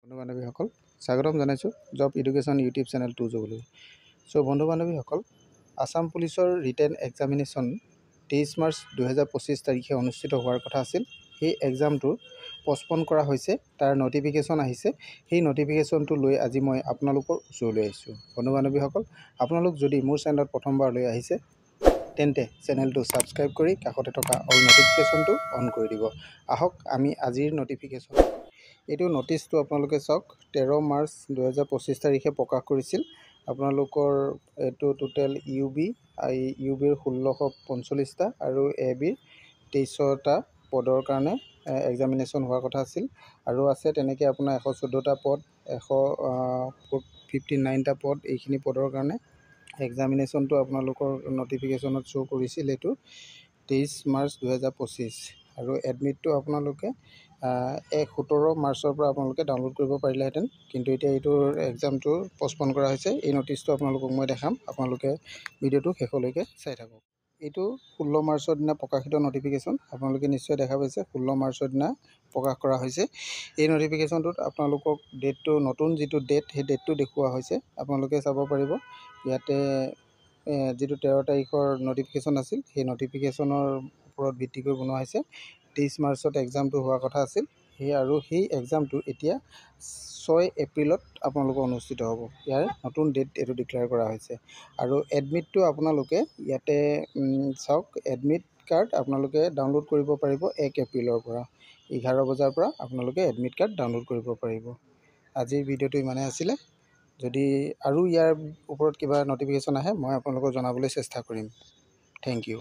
বন্ধু বান্ধৱীসকল স্বাগতম জনাইছোঁ জব এডুকেশ্যন ইউটিউব চেনেল 2 যোগলৈ। চ' বন্ধু বান্ধৱীসকল, আসাম পুলিচৰ ৰিটেন এক্সামিনেশ্যন 23 মাৰ্চ 2025 তাৰিখে অনুষ্ঠিত হোৱাৰ কথা আছিল। সেই এক্সামটো পষ্টপন কৰা হৈছে, তাৰ নটিফিকেশ্যন আহিছে। সেই নটিফিকেশ্যনটো লৈ আজি মই আপোনালোকৰ ওচৰলৈ আহিছোঁ। বন্ধু বান্ধৱীসকল, আপোনালোক যদি মোৰ চেনেলত প্ৰথমবাৰলৈ আহিছে তেন্তে চেনেলটো ছাবস্ক্ৰাইব কৰি কাষতে থকা অল নটিফিকেশ্যনটো অন কৰি দিব। আহক আমি আজিৰ নটিফিকেশ্যন, এইটো নটিচটো আপোনালোকে চাওক। 13 মাৰ্চ 2025 তাৰিখে প্ৰকাশ কৰিছিল। আপোনালোকৰ এইটো টোটেল ইউবিৰ 1645টা আৰু এবিৰ 23টা পদৰ কাৰণে এক্সামিনেশ্যন হোৱাৰ কথা আছিল। আৰু আছে তেনেকৈ আপোনাৰ 114টা পদ, 159টা পদ, এইখিনি পদৰ কাৰণে এক্সামিনেশ্যনটো আপোনালোকৰ নটিফিকেশ্যনত শ্ব' কৰিছিল। এইটো 23 মাৰ্চ 2025 আৰু এডমিটটো আপোনালোকে 17 মাৰ্চৰ পৰা আপোনালোকে ডাউনলোড কৰিব পাৰিলেহেঁতেন, কিন্তু এতিয়া এইটোৰ এক্সামটো পষ্টপন কৰা হৈছে। এই নটিচটো আপোনালোকক মই দেখাম, আপোনালোকে ভিডিঅ'টো শেষলৈকে চাই থাকক। এইটো 16 মাৰ্চৰ দিনা প্ৰকাশিত নটিফিকেশ্যন, আপোনালোকে নিশ্চয় দেখা পাইছে। 16 মাৰ্চৰ দিনা প্ৰকাশ কৰা হৈছে। এই নটিফিকেশ্যনটোত আপোনালোকক ডেটটো, নতুন যিটো ডেট, সেই ডেটটো দেখুওৱা হৈছে। আপোনালোকে চাব পাৰিব ইয়াতে যিটো 13 তাৰিখৰ নটিফিকেশ্যন আছিল, সেই নটিফিকেশ্যনৰ ওপৰত ভিত্তি কৰি বনোৱা হৈছে। 23 মাৰ্চত এক্সামটো হোৱাৰ কথা আছিল। সেই এক্সামটো এতিয়া 6 এপ্ৰিলত আপোনালোকৰ অনুষ্ঠিত হ'ব। ইয়াৰ নতুন ডেট এইটো ডিক্লেয়াৰ কৰা হৈছে। আৰু এডমিটটো আপোনালোকে ইয়াতে চাওক, এডমিট কাৰ্ড আপোনালোকে ডাউনলোড কৰিব পাৰিব 1 এপ্ৰিলৰ পৰা 11 বজাৰ পৰা আপোনালোকে এডমিট কাৰ্ড ডাউনলোড কৰিব পাৰিব। আজিৰ ভিডিঅ'টো ইমানেই আছিলে। যদি আৰু ইয়াৰ ওপৰত কিবা নটিফিকেশ্যন আহে মই আপোনালোকক জনাবলৈ চেষ্টা কৰিম। Thank U.